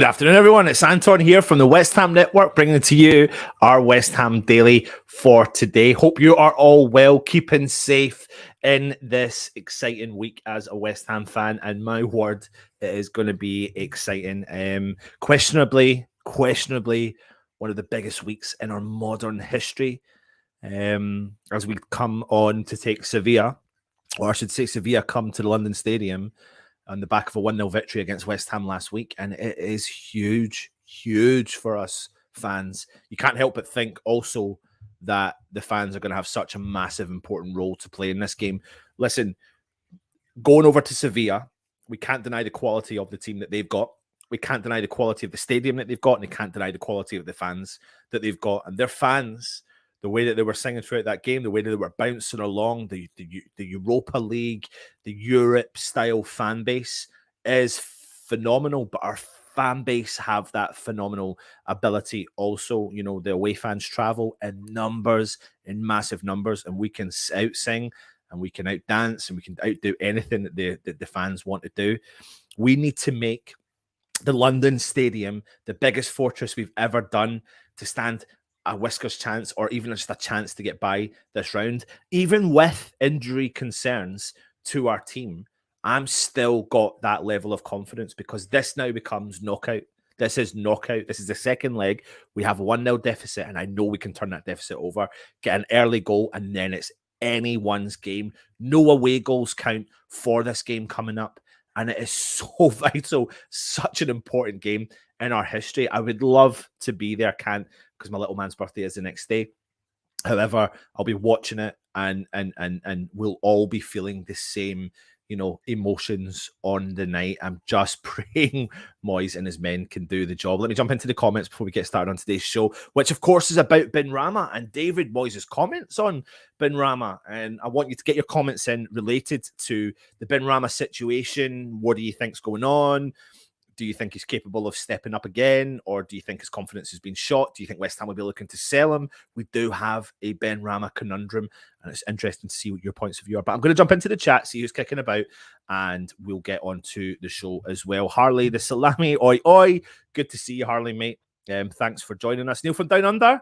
Good afternoon, everyone. It's Anton here from the West Ham Network, bringing to you our West Ham Daily for today. Hope you are all well, keeping safe in this exciting week as a West Ham fan. And my word, it is going to be exciting. Questionably, one of the biggest weeks in our modern history. As we come on to take Sevilla, or I should say Sevilla come to the London Stadium on the back of a 1-0 victory against West Ham last week. And it is huge for us fans. You can't help but think also that the fans are going to have such a massive, important role to play in this game. Listen, going over to Sevilla, we can't deny the quality of the team that they've got. We can't deny the quality of the stadium that they've got, and we can't deny the quality of the fans that they've got. And their fans, the way that they were singing throughout that game, the way that they were bouncing along, the Europa League, the Europe-style fan base is phenomenal. But our fan base have that phenomenal ability also. You know, the away fans travel in numbers, in massive numbers, and we can out-sing and we can out-dance and we can outdo anything that the fans want to do. We need to make the London Stadium the biggest fortress we've ever done to stand a whiskers chance, or even just a chance to get by this round. Even with injury concerns to our team, I'm still got that level of confidence, because this now becomes knockout. This is knockout. This is the second leg. We have a 1-0 deficit, and I know we can turn that deficit over, get an early goal, and then it's anyone's game. No away goals count for this game coming up. And it is so vital, such an important game in our history. I would love to be there, can't, because my little man's birthday is the next day. However, I'll be watching it, and we'll all be feeling the same, you know, emotions on the night. I'm just praying Moyes and his men can do the job. Let me jump into the comments before we get started on today's show, which of course is about Benrahma and David Moyes' comments on Benrahma. And I want you to get your comments in related to the Benrahma situation. What do you think's going on? Do you think he's capable of stepping up again, or do you think his confidence has been shot? Do you think West Ham will be looking to sell him? We do have a Benrahma conundrum, and it's interesting to see what your points of view are. But I'm going to jump into the chat, see who's kicking about, and we'll get on to the show as well. Harley, the salami, oi, oi. Good to see you, Harley, mate. Thanks for joining us. Neil from Down Under,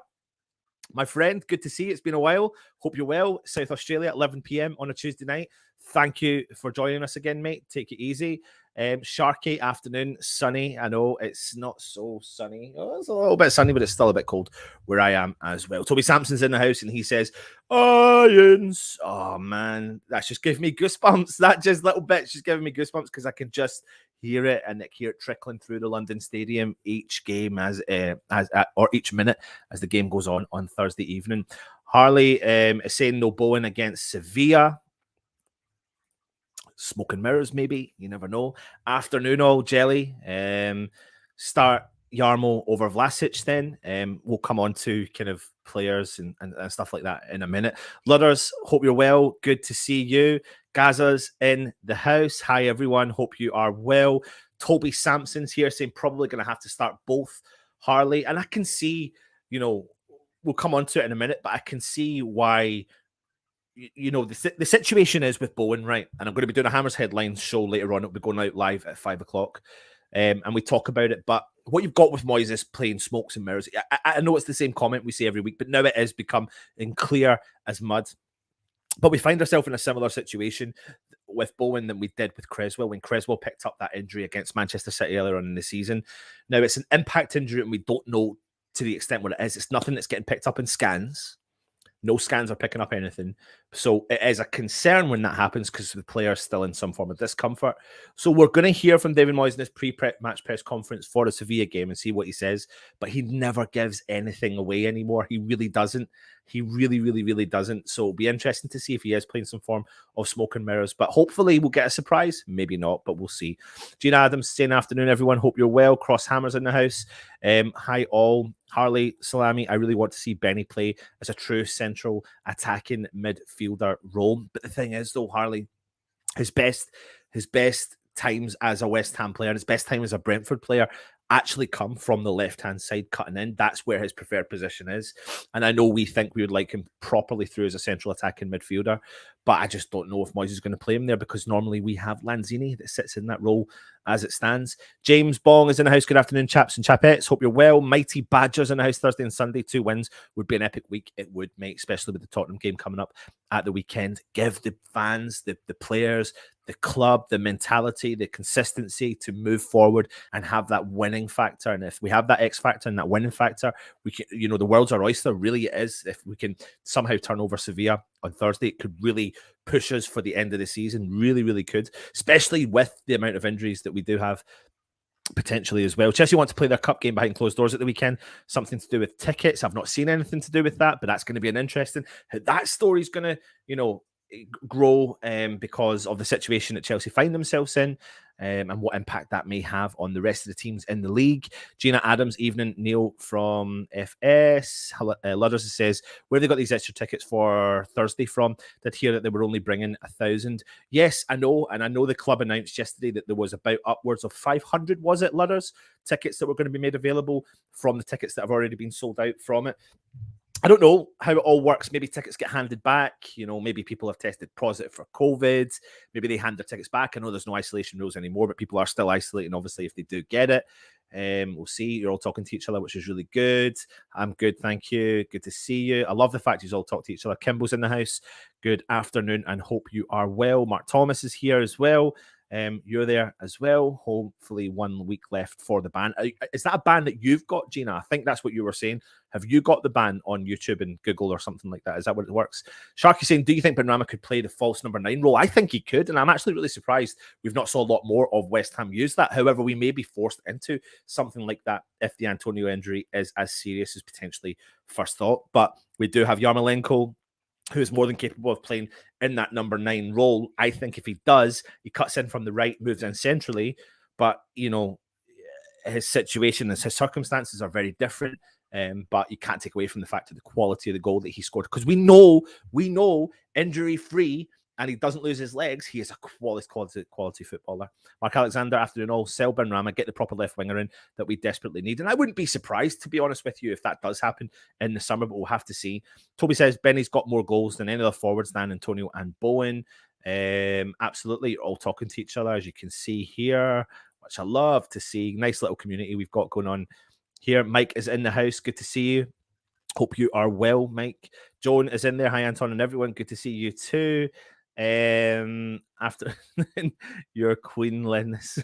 my friend, good to see you. It's been a while. Hope you're well. South Australia at 11 p.m. on a Tuesday night. Thank you for joining us again, mate. Take it easy. Sharky afternoon, sunny. I know it's not so sunny. Oh, it's a little bit sunny, but it's still a bit cold where I am as well. Toby Sampson's in the house, and he says, Irons. Oh, man, that's just giving me goosebumps. That just little bit's just giving me goosebumps, because I can just hear it and hear it trickling through the London Stadium each game or each minute as the game goes on Thursday evening. Harley is saying no Bowen against Sevilla. Smoke and mirrors, maybe. You never know. Afternoon, all jelly. Start Yarmo over Vlasic then. We'll come on to kind of players and stuff like that in a minute. Ludders, hope you're well. Good to see you. Gaza's in the house. Hi, everyone. Hope you are well. Toby Sampson's here saying probably going to have to start both, Harley. And I can see, you know, we'll come on to it in a minute, but I can see why, you know, the situation is with Bowen, right? And I'm going to be doing a Hammers Headlines show later on. It'll be going out live at 5 o'clock. And we talk about it. But what you've got with Moyes is playing smokes and mirrors. I know it's the same comment we say every week, but now it has become clear as mud. But we find ourselves in a similar situation with Bowen than we did with Creswell when Creswell picked up that injury against Manchester City earlier on in the season. Now, it's an impact injury, and we don't know to the extent what it is. It's nothing that's getting picked up in scans. No scans are picking up anything. So it is a concern when that happens, because the player is still in some form of discomfort. So we're going to hear from David Moyes in this pre-match press conference for the Sevilla game and see what he says. But he never gives anything away anymore. He really doesn't. He really doesn't. So it'll be interesting to see if he is playing some form of smoke and mirrors. But hopefully we'll get a surprise. Maybe not, but we'll see. Gina Adams saying afternoon, everyone. Hope you're well. Cross Hammers in the house. Hi all. Harley, Salami, I really want to see Benny play as a true central attacking midfielder role. But the thing is, though, Harley, his best times as a West Ham player, his best time as a Brentford player actually come from the left-hand side cutting in. That's where his preferred position is. And I know we think we would like him properly through as a central attacking midfielder, but I just don't know if Moyes is going to play him there because normally we have Lanzini that sits in that role as it stands. James Bong is in the house. Good afternoon, chaps and chapettes. Hope you're well. Mighty Badgers in the house Thursday and Sunday. 2 wins would be an epic week. It would, mate, especially with the Tottenham game coming up at the weekend. Give the fans, the players, the club, the mentality, the consistency to move forward and have that winning factor. And if we have that X factor and that winning factor, we can, you know, the world's our oyster. Really, it is. If we can somehow turn over Sevilla on Thursday, it could really push us for the end of the season. Really, really could, especially with the amount of injuries that we do have potentially as well. Chelsea want to play their cup game behind closed doors at the weekend. Something to do with tickets. I've not seen anything to do with that, but that's going to be an interesting. That story's going to, you know, grow because of the situation that Chelsea find themselves in. And what impact that may have on the rest of the teams in the league. Gina Adams, evening. Neil from FS. Ludders says, where have they got these extra tickets for Thursday from? Did hear that they were only bringing 1,000. Yes, I know. And I know the club announced yesterday that there was about upwards of 500, was it, Ludders? Tickets that were going to be made available from the tickets that have already been sold out from it. I don't know how it all works. Maybe tickets get handed back. You know, maybe people have tested positive for COVID. Maybe they hand their tickets back. I know there's no isolation rules anymore, but people are still isolating, obviously, if they do get it. We'll see. You're all talking to each other, which is really good. I'm good, thank you. Good to see you. I love the fact you all talk to each other. Kimball's in the house. Good afternoon and hope you are well. Mark Thomas is here as well. You're there as well. Hopefully 1 week left for the ban. Is that a ban that you've got, Gina? I think that's what you were saying. Have you got the ban on YouTube and Google or something like that? Is that what it works? Sharky saying, do you think Benrahma could play the false number 9 role? I think he could, and I'm actually really surprised we've not saw a lot more of West Ham use that. However, we may be forced into something like that if the Antonio injury is as serious as potentially first thought. But we do have Yarmolenko, who is more than capable of playing in that number 9 role. I think if he does, he cuts in from the right, moves in centrally. But, you know, his situation and his circumstances are very different. But you can't take away from the fact of the quality of the goal that he scored. Because we know injury-free, and he doesn't lose his legs, he is a quality footballer. Mark Alexander, afternoon all, sell Benrahma, get the proper left winger in that we desperately need. And I wouldn't be surprised, to be honest with you, if that does happen in the summer, but we'll have to see. Toby says, Benny's got more goals than any other forwards than Antonio and Bowen. Absolutely, you're all talking to each other, as you can see here, which I love to see. Nice little community we've got going on here. Mike is in the house. Good to see you. Hope you are well, Mike. Joan is in there. Hi, Anton and everyone. Good to see you too. After your Queen Linus.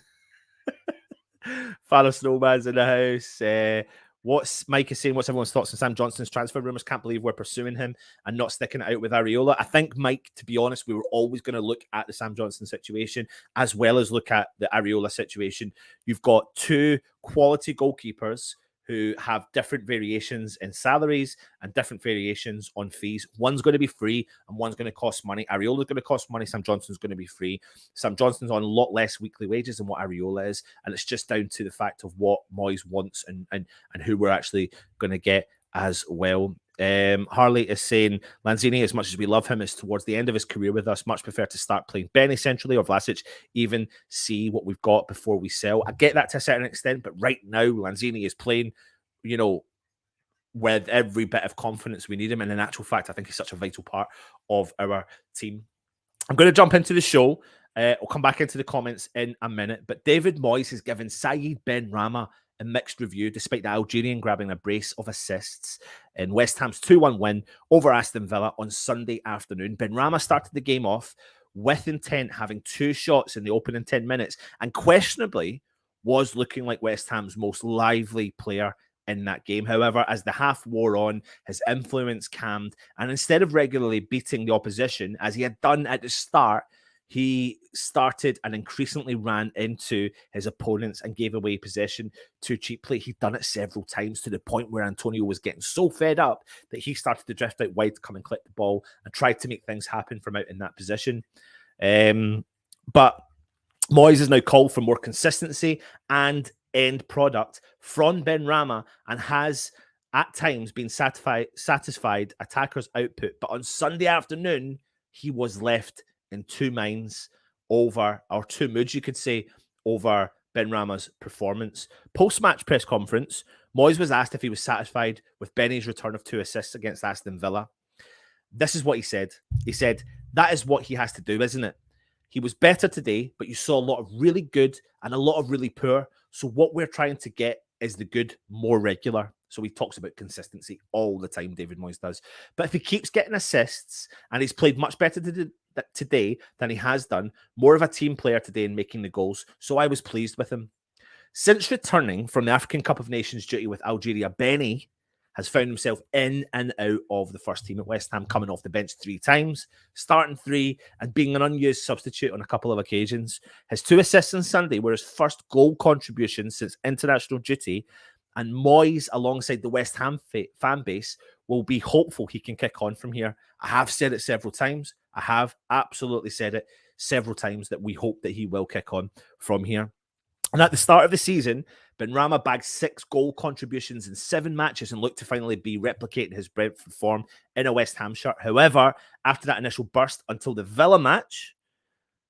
Father Snowman's in the house. What's Mike is saying? What's everyone's thoughts on Sam Johnston's transfer rumors? Can't believe we're pursuing him and not sticking it out with Areola. I think, Mike, to be honest, we were always going to look at the Sam Johnston situation as well as look at the Areola situation. You've got two quality goalkeepers who have different variations in salaries and different variations on fees. One's going to be free and one's going to cost money. Areola's going to cost money. Sam Johnston's going to be free. Sam Johnston's on a lot less weekly wages than what Areola is. And it's just down to the fact of what Moyes wants and who we're actually going to get as well. Harley is saying, Lanzini, as much as we love him, is towards the end of his career with us. Much prefer to start playing Benny centrally or Vlasic, even see what we've got before we sell. I get that to a certain extent, but right now, Lanzini is playing, you know, with every bit of confidence we need him. And in actual fact, I think he's such a vital part of our team. I'm going to jump into the show. I'll come back into the comments in a minute. But David Moyes has given Saeed Benrahma a mixed review, despite the Algerian grabbing a brace of assists in West Ham's 2-1 win over Aston Villa on Sunday afternoon. Benrahma started the game off with intent, having 2 shots in the opening 10 minutes, and questionably was looking like West Ham's most lively player in that game. However, as the half wore on, his influence calmed, and instead of regularly beating the opposition, as he had done at the start, he started and increasingly ran into his opponents and gave away possession too cheaply. He'd done it several times to the point where Antonio was getting so fed up that he started to drift out wide to come and clip the ball and tried to make things happen from out in that position. But Moyes is now called for more consistency and end product from Benrahma and has at times been satisfied attackers' output. But on Sunday afternoon, he was left in 2 minds over, or 2 moods, you could say, over Benrahma's performance. Post-match press conference, Moyes was asked if he was satisfied with Benny's return of 2 assists against Aston Villa. This is what he said. He said, that is what he has to do, isn't it? He was better today, but you saw a lot of really good and a lot of really poor. So what we're trying to get is the good more regular. So he talks about consistency all the time, David Moyes does. But if he keeps getting assists and he's played much better today than he has done, more of a team player today in making the goals. So I was pleased with him. Since returning from the African Cup of Nations duty with Algeria, Benny has found himself in and out of the first team at West Ham, coming off the bench 3 times, starting 3, and being an unused substitute on a couple of occasions. His 2 assists on Sunday were his first goal contribution since international duty, and Moyes, alongside the West Ham fan base, will be hopeful he can kick on from here. I have said it several times. I have absolutely said it several times that we hope that he will kick on from here. And at the start of the season, Benrahma bagged 6 goal contributions in 7 matches and looked to finally be replicating his Brentford form in a West Ham shirt. However, after that initial burst until the Villa match,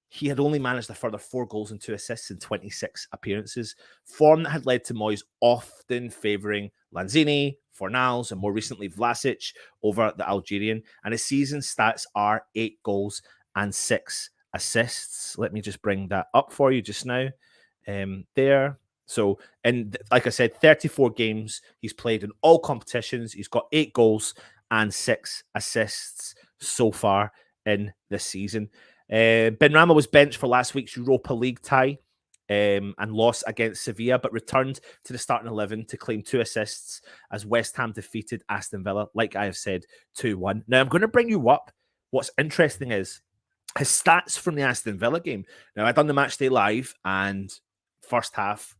he had only managed a further 4 goals and 2 assists in 26 appearances. Form that had led to Moyes often favouring Lanzini, Fornals, and more recently Vlasic over the Algerian. And his season stats are 8 goals and 6 assists. Let me just bring that up for you just now. There. So, and like I said, 34 games he's played in all competitions. He's got 8 goals and 6 assists so far in this season. Benrahma was benched for last week's Europa League tie and loss against Sevilla, but returned to the starting 11 to claim 2 assists as West Ham defeated Aston Villa, like I have said, 2-1. Now, I'm going to bring you up. What's interesting is his stats from the Aston Villa game. Now, I done the match day live, and first half,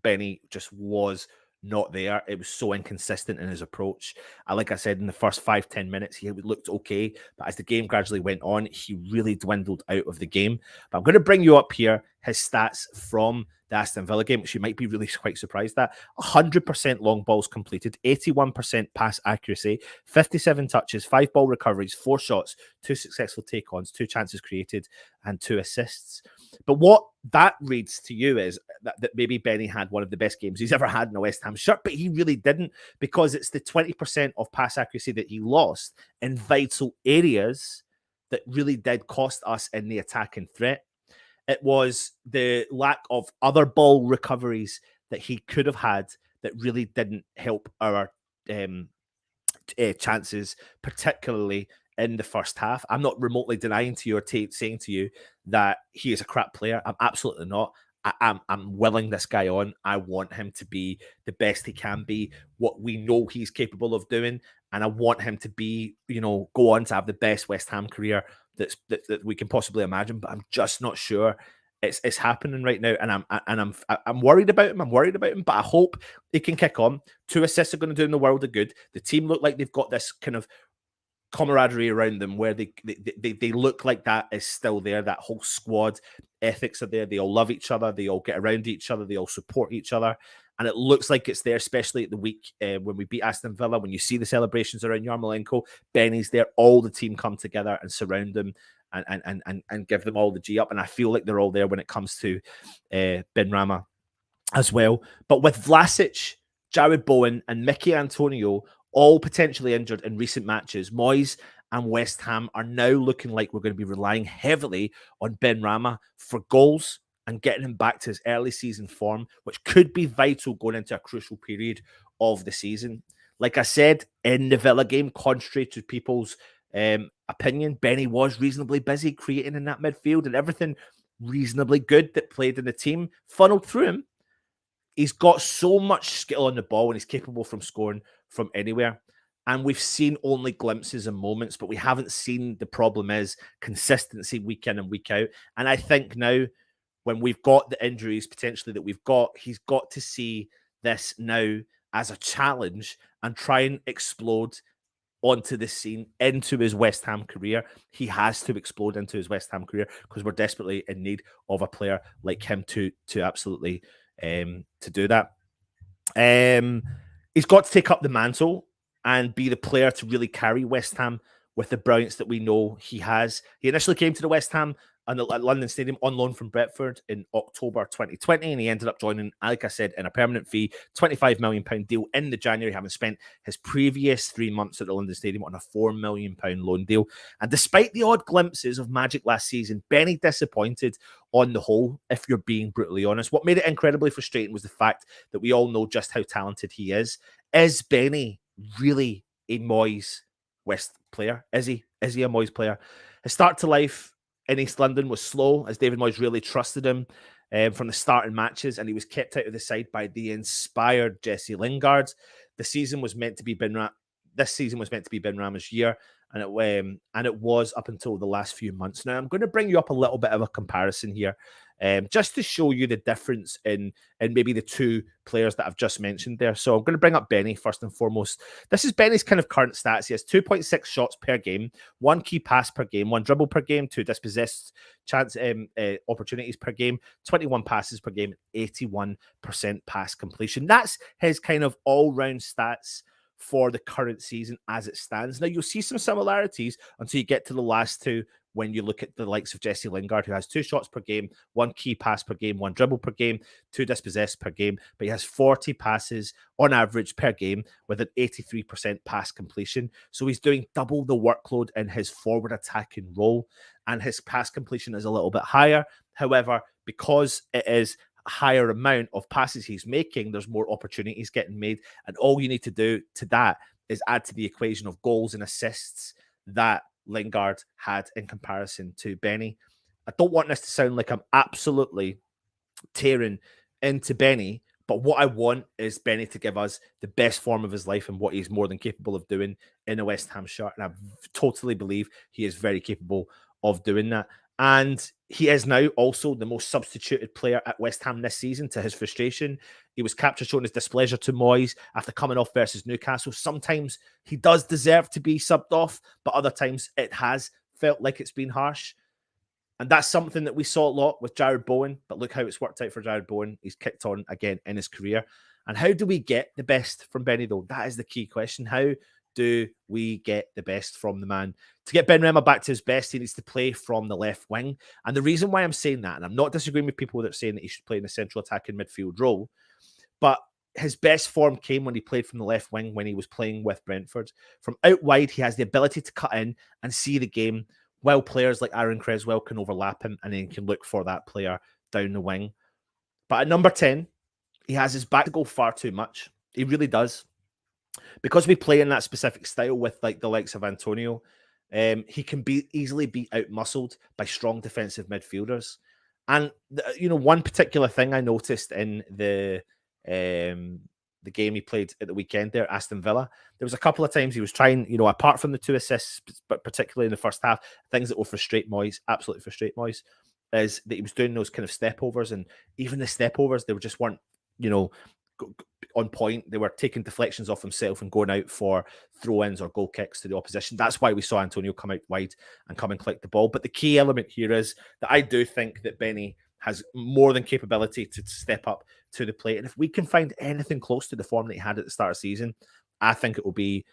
Benny just was not there. It was so inconsistent in his approach. Like I said, in the first 5-10 minutes, he looked okay. But as the game gradually went on, he really dwindled out of the game. But I'm going to bring you up here his stats from the Aston Villa game, which you might be really quite surprised at. 100% long balls completed, 81% pass accuracy, 57 touches, 5 ball recoveries, 4 shots, 2 successful take-ons, 2 chances created, and 2 assists. But what that reads to you is that maybe Benny had one of the best games he's ever had in a West Ham shirt, but he really didn't, because it's the 20% of pass accuracy that he lost in vital areas that really did cost us in the attacking threat. It was the lack of other ball recoveries that he could have had that really didn't help our chances, particularly in the first half. I'm not remotely denying to you or saying to you that he is a crap player. I'm absolutely not. I'm willing this guy on. I want him to be the best he can be, what we know he's capable of doing, and I want him to be, go on to have the best West Ham career that we can possibly imagine. But I'm just not sure it's happening right now, and I'm worried about him. I'm worried about him, but I hope he can kick on. 2 assists are going to do him the world of good. The team look like they've got this kind of camaraderie around them where they look like that is still there. That whole squad ethics are there. They all love each other. They all get around each other. They all support each other. And it looks like it's there, especially at the week when we beat Aston Villa. When you see the celebrations around Yarmolenko, Benny's there. All the team come together and surround him and give them all the G up. And I feel like they're all there when it comes to Benrahma as well. But with Vlasic, Jared Bowen, and Mickey Antonio all potentially injured in recent matches, Moyes and West Ham are now looking like we're going to be relying heavily on Benrahma for goals and getting him back to his early season form, which could be vital going into a crucial period of the season. Like I said, in the Villa game, contrary to people's opinion, Benny was reasonably busy creating in that midfield, and everything reasonably good that played in the team funneled through him. He's got so much skill on the ball, and he's capable from scoring from anywhere. And we've seen only glimpses and moments, but we haven't seen, the problem is consistency week in and week out. And I think now, when we've got the injuries potentially that we've got, he's got to see this now as a challenge and try and explode onto the scene into his West Ham career. He has to explode into his West Ham career because we're desperately in need of a player like him to absolutely to do that. He's got to take up the mantle and be the player to really carry West Ham with the brilliance that we know he has. He initially came to the West Ham at London Stadium on loan from Brentford in October 2020, and he ended up joining, like I said, in a permanent fee, £25 million deal in the January, having spent his previous 3 months at the London Stadium on a £4 million loan deal. And despite the odd glimpses of magic last season, Benny disappointed on the whole, if you're being brutally honest. What made it incredibly frustrating was the fact that we all know just how talented he is. Is Benny really a Moyes West player? Is he a Moyes player? His start to life in East London was slow, as David Moyes really trusted him from the start in matches, and he was kept out of the side by the inspired Jesse Lingard. This season was meant to be Benrahma's year, and it was up until the last few months. Now, I'm going to bring you up a little bit of a comparison here, just to show you the difference in maybe the two players that I've just mentioned there. So I'm going to bring up Benny first and foremost. This is Benny's kind of current stats. He has 2.6 shots per game, 1 key pass per game, 1 dribble per game, 2 dispossessed chance opportunities per game, 21 passes per game, 81% pass completion. That's his kind of all-round stats for the current season as it stands. Now, you'll see some similarities until you get to the last two when you look at the likes of Jesse Lingard, who has 2 shots per game, 1 key pass per game, 1 dribble per game, 2 dispossessed per game, but he has 40 passes on average per game with an 83% pass completion. So he's doing double the workload in his forward attacking role, and his pass completion is a little bit higher. However, because it is a higher amount of passes he's making, there's more opportunities getting made, and all you need to do to that is add to the equation of goals and assists that Lingard had in comparison to Benny. I don't want this to sound like I'm absolutely tearing into Benny, but what I want is Benny to give us the best form of his life and what he's more than capable of doing in a West Ham shirt. And I totally believe he is very capable of doing that. And he is now also the most substituted player at West Ham this season, to his frustration. He was captured showing his displeasure to Moyes after coming off versus Newcastle. Sometimes he does deserve to be subbed off, but other times it has felt like it's been harsh. And that's something that we saw a lot with Jared Bowen, but look how it's worked out for Jared Bowen. He's kicked on again in his career. And how do we get the best from Benny, though? That is the key question. How do we get the best from the man? To get Benrahma back to his best, he needs to play from the left wing. And the reason why I'm saying that, and I'm not disagreeing with people that are saying that he should play in the central attacking midfield role, but his best form came when he played from the left wing when he was playing with Brentford. From out wide, he has the ability to cut in and see the game, while players like Aaron Creswell can overlap him and then can look for that player down the wing. But at number 10, he has his back to go far too much. He really does. Because we play in that specific style with like the likes of Antonio, he can easily be out-muscled by strong defensive midfielders. And, one particular thing I noticed in the game he played at the weekend there, Aston Villa, there was a couple of times he was trying, apart from the 2 assists, but particularly in the first half, things that will frustrate Moyes, absolutely frustrate Moyes, is that he was doing those kind of stepovers, and even the stepovers, they just weren't, on point. They were taking deflections off himself and going out for throw-ins or goal kicks to the opposition. That's why we saw Antonio come out wide and come and collect the ball. But the key element here is that I do think that Benny has more than capability to step up to the plate. And if we can find anything close to the form that he had at the start of the season, I think it will be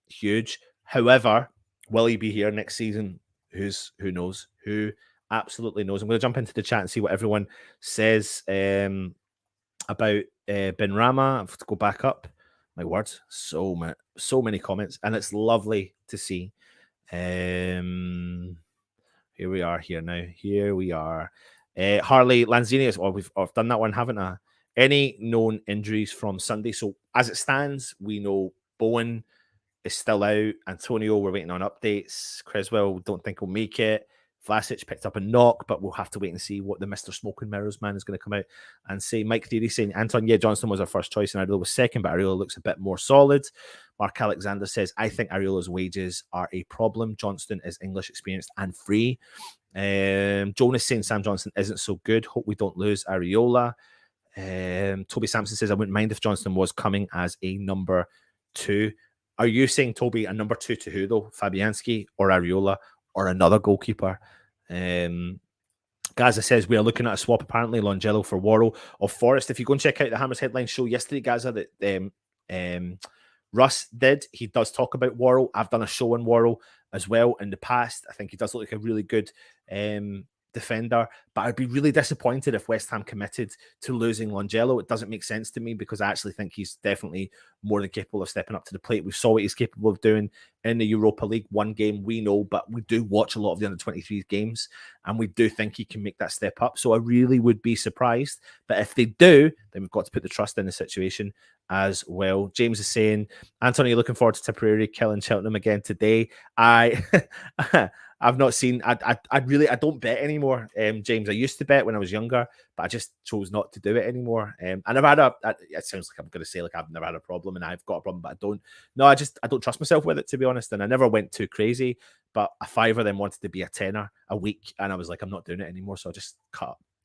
huge. However, will he be here next season? Who knows? Who absolutely knows? I'm going to jump into the chat and see what everyone says about Benrahma. I have to go back up. My word, so many comments, and it's lovely to see. Here we are here now. Here we are. Harley Lanzini is, I've done that one, haven't I? Any known injuries from Sunday? So as it stands, we know Bowen is still out. Antonio, we're waiting on updates. Creswell, don't think he'll make it. Vlasic picked up a knock, but we'll have to wait and see what the Mr. Smoke and Mirrors man is going to come out and say. Mike Theory saying, Anton, Johnston was our first choice and Areola was second, but Areola looks a bit more solid. Mark Alexander says, I think Areola's wages are a problem. Johnston is English experienced and free. Jonas saying Sam Johnson isn't so good. Hope we don't lose Areola. Toby Sampson says, I wouldn't mind if Johnston was coming as a number 2. Are you saying, Toby, a number 2 to who, though? Fabianski or Areola or another goalkeeper? Gaza says, we are looking at a swap, apparently, Longello for Worrell of Forest. If you go and check out the Hammers Headline show yesterday, Gaza, that Russ did, he does talk about Worrell. I've done a show on Worrell as well in the past. I think he does look like a really good defender, but I'd be really disappointed if West Ham committed to losing Longelo. It doesn't make sense to me because I actually think he's definitely more than capable of stepping up to the plate. We saw what he's capable of doing in the Europa League. One game we know, but we do watch a lot of the under-23 games, and we do think he can make that step up. So I really would be surprised. But if they do, then we've got to put the trust in the situation as well. James is saying, Anthony, looking forward to Tipperary killing Cheltenham again today. I've not seen. I don't bet anymore, James. I used to bet when I was younger, but I just chose not to do it anymore. And I've had it sounds like I'm going to say like I've never had a problem and I've got a problem, but I don't. No, I don't trust myself with it, to be honest. And I never went too crazy, but a fiver then wanted to be a tenner a week, and I was like, I'm not doing it anymore, so I just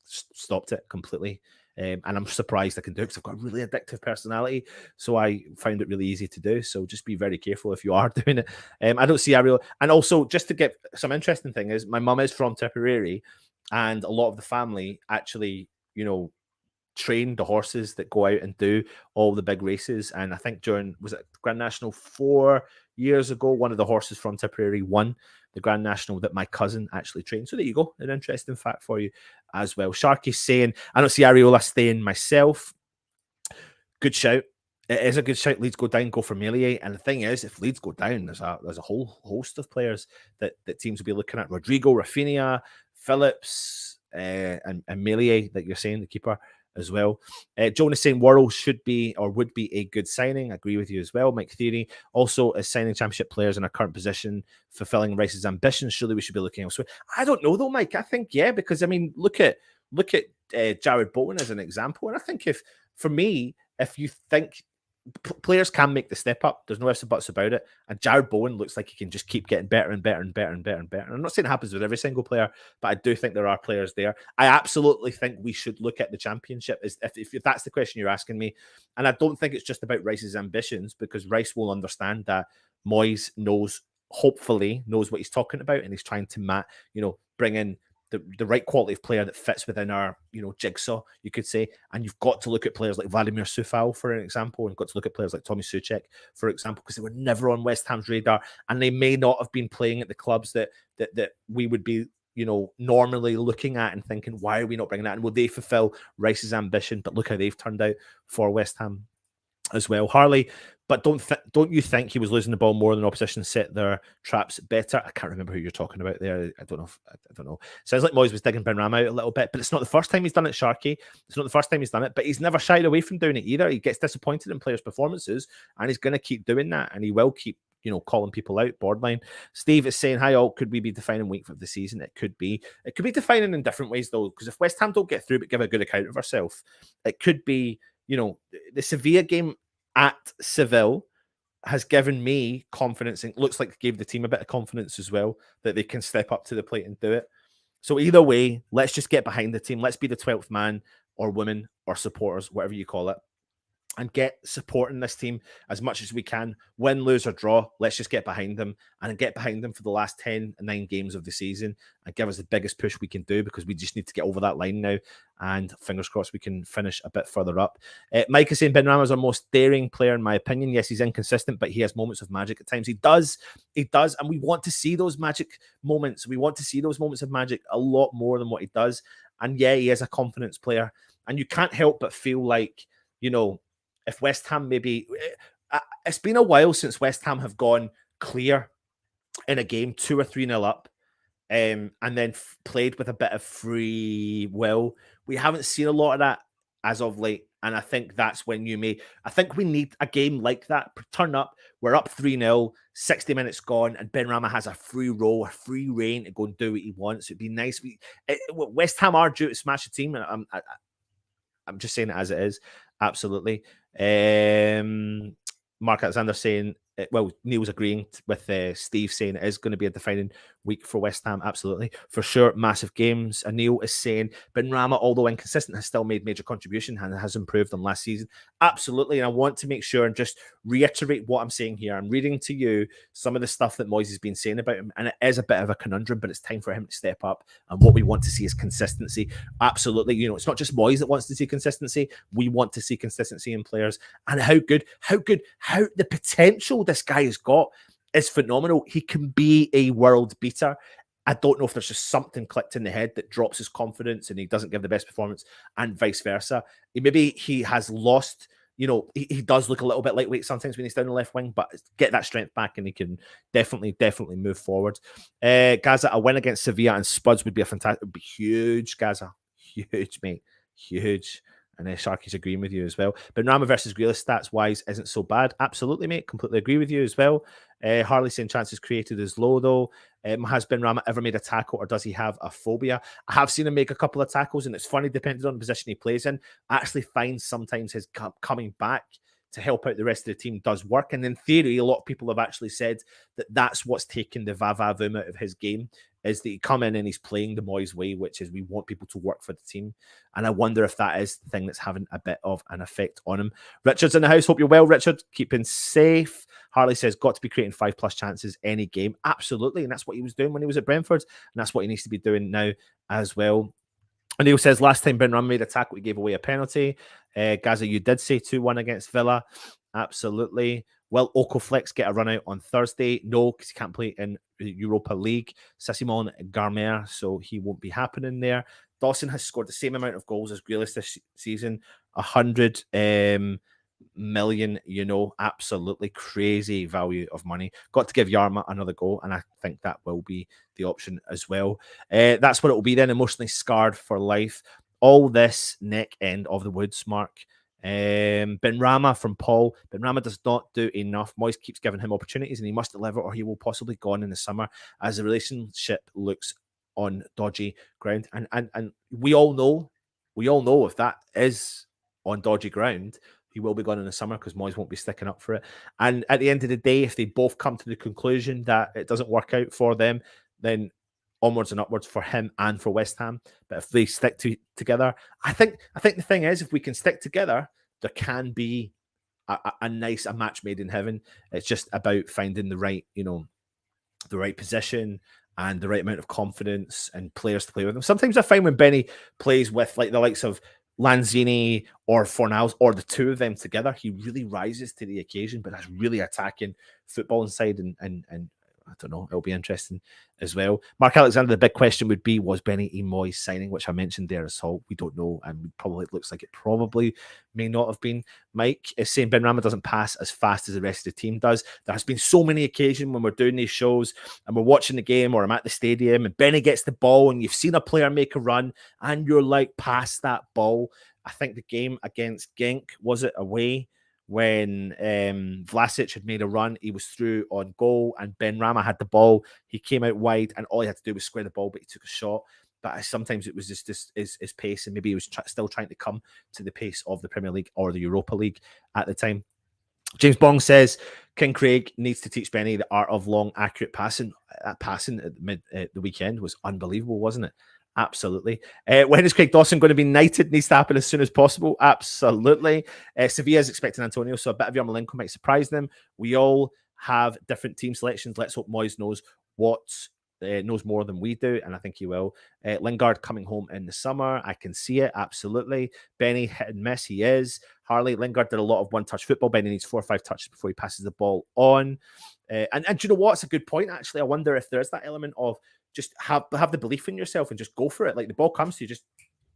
stopped it completely. And I'm surprised I can do it because I've got a really addictive personality. So I found it really easy to do. So just be very careful if you are doing it. I don't see a real... And also, just to get some interesting thing is, my mum is from Tipperary, and a lot of the family actually, train the horses that go out and do all the big races. And I think was it Grand National 4 years ago, one of the horses from Tipperary won the Grand National that my cousin actually trained. So there you go. An interesting fact for you as well. Sharky's saying, I don't see Areola staying myself. Good shout. It is a good shout. Leeds go down, go for Melia. And the thing is, if Leeds go down, there's a whole host of players that teams will be looking at. Rodrigo, Rafinha, Phillips, and Melia that you're saying, the keeper as well. Jonas saying Worrell should be or would be a good signing. I agree with you as well. Mike Theory also is signing championship players in our current position, fulfilling Rice's ambitions. Surely we should be looking elsewhere. I don't know though, Mike. I think because I mean, look at Jared Bowen as an example, and I think if you think players can make the step up, there's no ifs and buts about it. And Jared Bowen looks like he can just keep getting better and better and better and better and better. And I'm not saying it happens with every single player, but I do think there are players there. I absolutely think we should look at the championship if that's the question you're asking me. And I don't think it's just about Rice's ambitions, because Rice will understand that Moyes hopefully knows what he's talking about, and he's trying to bring in the right quality of player that fits within our, jigsaw, you could say. And you've got to look at players like Vladimir Sufal, for an example, and got to look at players like Tommy Soucek, for example, because they were never on West Ham's radar, and they may not have been playing at the clubs that we would be, normally looking at and thinking, why are we not bringing that? And will they fulfill Rice's ambition? But look how they've turned out for West Ham as well. Harley, but don't you think he was losing the ball more than opposition set their traps better? I can't remember who you're talking about there. I don't know. Sounds like Moyes was digging Benrahma out a little bit, but it's not the first time he's done it, Sharky. It's not the first time he's done it, but he's never shied away from doing it either. He gets disappointed in players' performances, and he's going to keep doing that, and he will keep calling people out borderline. Steve is saying, hi all, could we be defining week of the season? It could be defining in different ways though, because if West Ham don't get through but give a good account of ourselves, it could be, the Sevilla game at Seville has given me confidence, and looks like it gave the team a bit of confidence as well, that they can step up to the plate and do it. So either way, let's just get behind the team. Let's be the 12th man or woman or supporters, whatever you call it, and get supporting this team as much as we can. Win, lose, or draw, let's just get behind them, and get behind them for the last 10 and 9 games of the season, and give us the biggest push we can do, because we just need to get over that line now, and fingers crossed we can finish a bit further up. Mike is saying Benrahma is our most daring player in my opinion. Yes, he's inconsistent, but he has moments of magic at times. He does, and we want to see those magic moments. We want to see those moments of magic a lot more than what he does. And yeah, he is a confidence player, and you can't help but feel like, if West Ham maybe... It's been a while since West Ham have gone clear in a game, 2 or 3-0 up, and then played with a bit of free will. We haven't seen a lot of that as of late, and I think that's when I think we need a game like that. Turn up, we're up 3-0, 60 minutes gone, and Benrahma has a free roll, a free reign to go and do what he wants. It'd be nice. West Ham are due to smash a team, and I'm just saying it as it is. Absolutely. Mark Alexander saying, Neil's agreeing with Steve, saying it is going to be a defining week for West Ham. Absolutely. For sure. Massive games. And Neil is saying Benrahma, although inconsistent, has still made major contribution and has improved on last season. Absolutely. And I want to make sure and just reiterate what I'm saying here. I'm reading to you some of the stuff that Moyes has been saying about him, and it is a bit of a conundrum, but it's time for him to step up. And what we want to see is consistency. Absolutely. It's not just Moyes that wants to see consistency. We want to see consistency in players. And how the potential this guy has got is phenomenal. He can be a world beater. I don't know if there's just something clicked in the head that drops his confidence and he doesn't give the best performance, and vice versa. Maybe he has lost, he does look a little bit lightweight sometimes when he's down the left wing, but get that strength back and he can definitely move forward. Gaza, a win against Sevilla and Spuds would be would be huge, Gaza. Huge, mate. Huge. And Sharky's agreeing with you as well. Benrahma versus Grealish stats wise isn't so bad. Absolutely, mate. Completely agree with you as well. Harley saying chances created is low though. Has Benrahma ever made a tackle or does he have a phobia? I have seen him make a couple of tackles, and it's funny, depending on the position he plays in. I actually find sometimes his coming back to help out the rest of the team does work. And in theory, a lot of people have actually said that that's what's taken the va-va-voom out of his game, is that he come in and he's playing the Moyes way, which is we want people to work for the team. And I wonder if that is the thing that's having a bit of an effect on him. Richard's in the house. Hope you're well, Richard. Keeping safe. Harley says, got to be creating 5+ chances any game. Absolutely. And that's what he was doing when he was at Brentford. And that's what he needs to be doing now as well. And Neil says, last time Benrahma made a tackle, he gave away a penalty. Gaza, you did say 2-1 against Villa. Absolutely. Will Okoflex get a run out on Thursday? No, because he can't play in Europa League. Sassimon Garmer, so he won't be happening there. Dawson has scored the same amount of goals as Grealish this season. 100 million, absolutely crazy value of money. Got to give Yarma another go, and I think that will be the option as well. That's what it will be then, emotionally scarred for life. All this neck end of the woods, Mark. Benrahma from Paul. Benrahma does not do enough. Moyes keeps giving him opportunities and he must deliver or he will possibly go on in the summer as the relationship looks on dodgy ground. And we all know if that is on dodgy ground, he will be gone in the summer because Moyes won't be sticking up for it. And at the end of the day, if they both come to the conclusion that it doesn't work out for them, then onwards and upwards for him and for West Ham. But if they stick together, I think the thing is, if we can stick together, there can be a match made in heaven. It's just about finding the right, the right position and the right amount of confidence and players to play with them. Sometimes I find when Benny plays with like the likes of Lanzini or Fornals or the two of them together, he really rises to the occasion, but that's really attacking football inside and I don't know. It'll be interesting as well. Mark Alexander, the big question would be, was Benny E. Moyes signing, which I mentioned there as well. We don't know. And it looks like it probably may not have been. Mike is saying Benrahma doesn't pass as fast as the rest of the team does. There has been so many occasions when we're doing these shows and we're watching the game or I'm at the stadium and Benny gets the ball and you've seen a player make a run and you're like, pass that ball. I think the game against Genk, was it away? When Vlasic had made a run, he was through on goal and Benrahma had the ball. He came out wide and all he had to do was square the ball, but he took a shot. But sometimes it was just his pace, and maybe he was still trying to come to the pace of the Premier League or the Europa League at the time. James Bong says King Craig needs to teach Benny the art of long, accurate passing. That passing at the weekend was unbelievable, wasn't it? Absolutely. When is Craig Dawson going to be knighted? Needs to happen as soon as possible. Absolutely. Sevilla is expecting Antonio, so a bit of Yarmolenko might surprise them. We all have different team selections. Let's hope Moyes knows knows more than we do, and I think he will. Lingard coming home in the summer. I can see it. Absolutely. Benny hit and miss. He is. Harley, Lingard did a lot of one-touch football. Benny needs 4 or 5 touches before he passes the ball on. And do you know what? It's a good point, actually. I wonder if there is that element of just have the belief in yourself and just go for it. Like the ball comes to you, just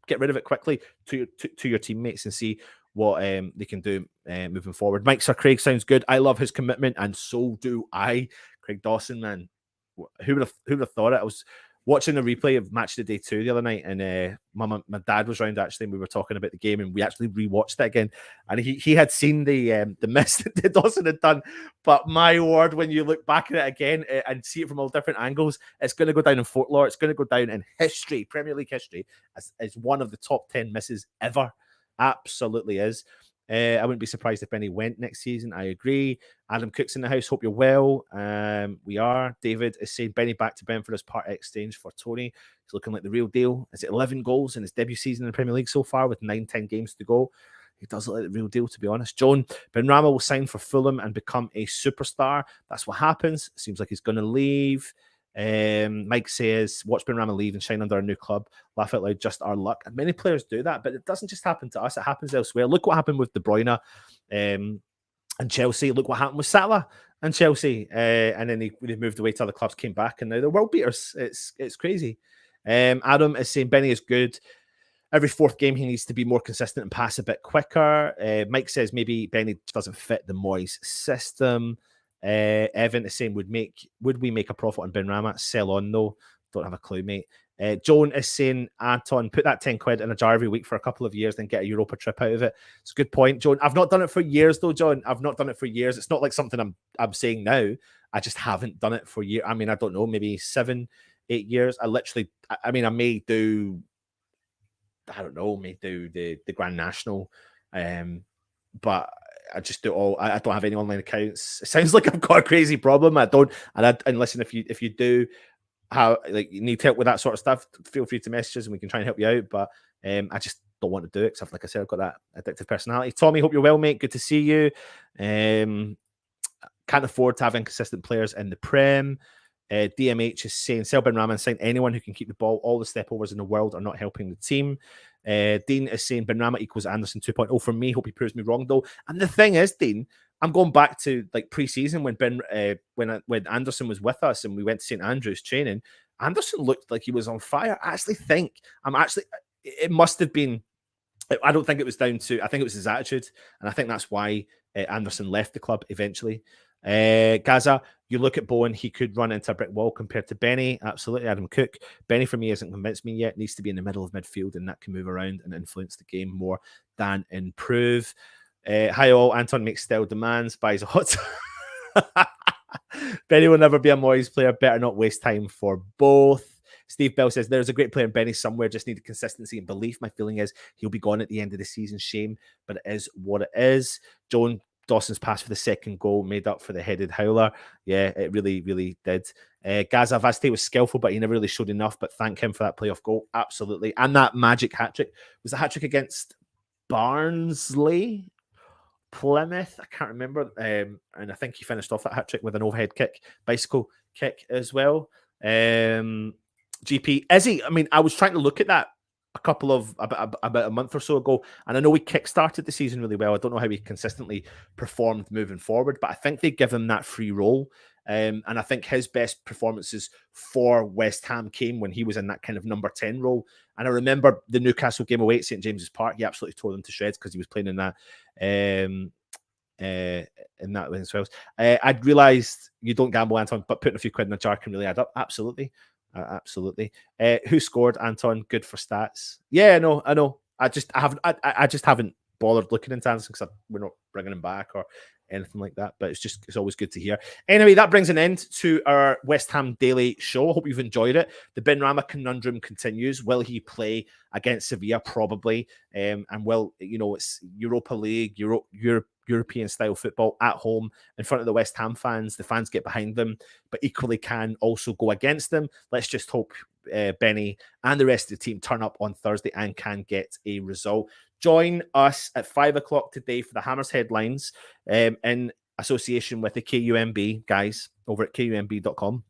get rid of it quickly to your teammates and see what they can do moving forward. Mike Sir Craig sounds good. I love his commitment, and so do I. Craig Dawson, man. Who would have thought it? I was watching a replay of Match of the Day 2 the other night, and my dad was around actually, and we were talking about the game, and we actually rewatched it again. And he had seen the miss that Dawson had done, but my word, when you look back at it again and see it from all different angles, it's going to go down in folklore. It's going to go down in history, Premier League history, as one of the top 10 misses ever. Absolutely is. I wouldn't be surprised if Benny went next season. I agree. Adam Cook's in the house. Hope you're well. We are. David is saying Benny back to Brentford as part exchange for Tony. He's looking like the real deal. Is it 11 goals in his debut season in the Premier League so far with 9-10 games to go? He does look like the real deal, to be honest. Joan, Benrahma will sign for Fulham and become a superstar. That's what happens. Seems like he's going to leave. Mike says, watch Benrahma leave and shine under a new club. Laugh out loud, just our luck. And many players do that, but it doesn't just happen to us. It happens elsewhere. Look what happened with De Bruyne. And Chelsea, look what happened with Salah and Chelsea. And then they moved away to other clubs, came back, and now they're world beaters. It's crazy. Adam is saying Benny is good. Every fourth game, he needs to be more consistent and pass a bit quicker. Mike says maybe Benny doesn't fit the Moyes system. Evan is saying, would we make a profit on Benrahma? Sell on, though. Don't have a clue, mate. Joan is saying, Anton, put that 10 quid in a jar every week for a couple of years, then get a Europa trip out of it. It's a good point, Joan. I've not done it for years, though, John. I've not done it for years. It's not like something I'm saying now. I just haven't done it for years. I mean, I don't know, maybe 7, 8 years. I may do, I don't know, may do the Grand National, but I just do all. I don't have any online accounts. It sounds like I've got a crazy problem. I don't. And listen, if you do, how like you need help with that sort of stuff, feel free to message us and we can try and help you out. But I just don't want to do it because, like I said, I've got that addictive personality. Tommy, hope you're well, mate. Good to see you. Can't afford to have inconsistent players in the Prem. DMH is saying, sell Benrahma and sign anyone who can keep the ball. All the stepovers in the world are not helping the team. Dean is saying Benrahma equals Anderson 2.0 for me. Hope he proves me wrong, though. And the thing is, Dean, I'm going back to like pre-season when Anderson was with us and we went to St Andrews training. Anderson looked like he was on fire. It must have been. I don't think it was down to. I think it was his attitude, and I think that's why Anderson left the club eventually. Gaza, you look at Bowen, he could run into a brick wall compared to Benny. Absolutely. Adam Cook. Benny, for me, hasn't convinced me yet. Needs to be in the middle of midfield, and that can move around and influence the game more than improve. Hi all. Anton makes still demands, buys a hot. Benny will never be a Moyes player. Better not waste time for both. Steve Bell says there's a great player in Benny somewhere, just needed consistency and belief. My feeling is he'll be gone at the end of the season. Shame, but it is what it is. Joan Dawson's pass for the second goal made up for the headed howler. Yeah, it really, really did. Gaza Vaste was skillful, but he never really showed enough. But thank him for that playoff goal. Absolutely. And that magic hat-trick. Was the hat-trick against Barnsley? Plymouth? I can't remember. And I think he finished off that hat-trick with an overhead kick, bicycle kick as well. GP, is he? I mean, I was trying to look at that about a month or so ago, and I know we kickstarted the season really well. I don't know how he consistently performed moving forward, but I think they give him that free role. And I think his best performances for West Ham came when he was in that kind of number 10 role. And I remember the Newcastle game away at St James's Park. He absolutely tore them to shreds because he was playing in that as well. I'd realised you don't gamble, Anton, but putting a few quid in a jar can really add up. Absolutely. Absolutely. Who scored, Anton? Good for stats. Yeah, no, I know. I just haven't bothered looking into Anderson because we're not bringing him back or anything like that. But it's always good to hear. Anyway, that brings an end to our West Ham Daily Show. I hope you've enjoyed it. The Benrahma Conundrum continues. Will he play against Sevilla? Probably. And it's Europa League, European style football at home in front of the West Ham fans. The fans get behind them, but equally can also go against them. Let's just hope Benny and the rest of the team turn up on Thursday and can get a result. Join us at 5 o'clock today for the Hammers headlines in association with the KUMB guys over at KUMB.com.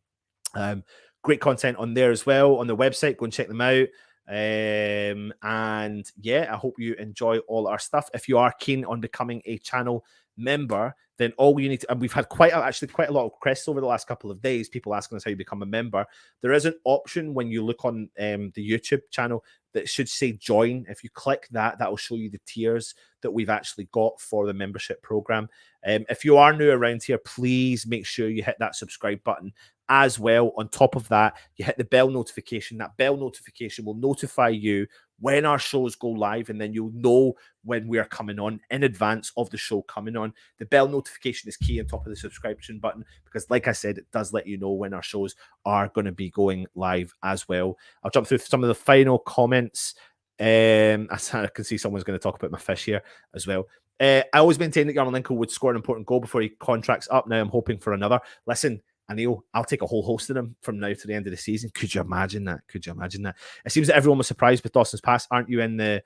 Great content on there as well on the website. Go and check them out. And yeah, I hope you enjoy all our stuff. If you are keen on becoming a channel member, then all you need to, and we've had quite a lot of requests over the last couple of days, people asking us how you become a member. There is an option when you look on the YouTube channel that should say join. If you click that, that will show you the tiers that we've actually got for the membership program. If you are new around here, please make sure you hit that subscribe button as well. On top of that, you hit the bell notification. That bell notification will notify you when our shows go live, and then you'll know when we are coming on in advance of the show coming on. The bell notification is key on top of the subscription button because, like I said, it does let you know when our shows are going to be going live as well. I'll jump through some of the final comments. I can see someone's going to talk about my fish here as well. I always maintain that Yarmolenko would score an important goal before he contracts up. Now I'm hoping for another. Listen, Anil, I'll take a whole host of them from now to the end of the season. Could you imagine that? It seems that everyone was surprised with Dawson's pass. Aren't you in the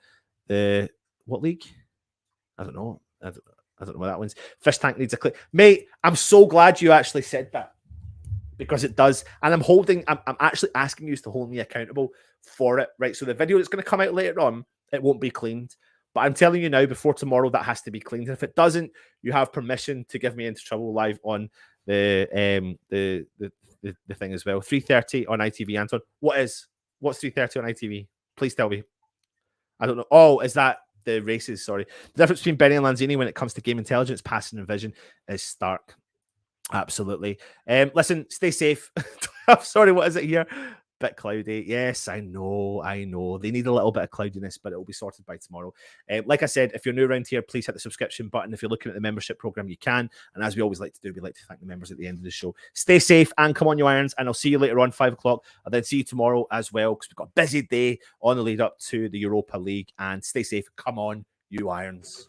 what league? I don't know. I don't know where that one's. Fish tank needs a click. Mate, I'm so glad you actually said that because it does. And I'm actually asking you to hold me accountable for it. Right. So the video that's going to come out later on, it won't be cleaned. But I'm telling you now, before tomorrow, that has to be cleaned. And if it doesn't, you have permission to give me into trouble live on the thing as well. 3:30 on ITV, Anton. What's 3:30 on ITV? Please tell me. I don't know. Oh, is that the races? Sorry. The difference between Benny and Lanzini when it comes to game intelligence, passing, and vision is stark. Absolutely. Listen, stay safe. I'm sorry, what is it here? Bit cloudy. Yes, I know. They need a little bit of cloudiness, but it will be sorted by tomorrow. Like I said, if you're new around here, please hit the subscription button. If you're looking at the membership program, you can. And as we always like to do, we like to thank the members at the end of the show. Stay safe and come on, you Irons. And I'll see you later on, 5 o'clock. I'll then see you tomorrow as well, because we've got a busy day on the lead up to the Europa League. And stay safe. Come on, you Irons.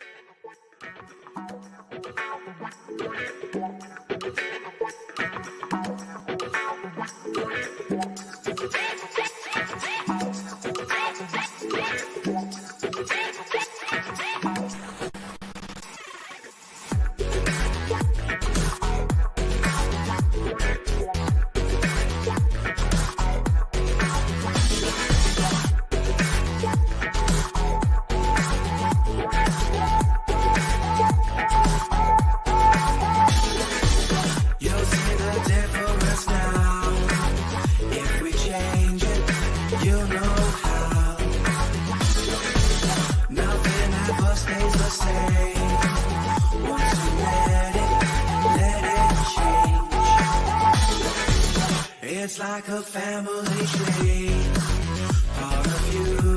It's like a family tree, part of you.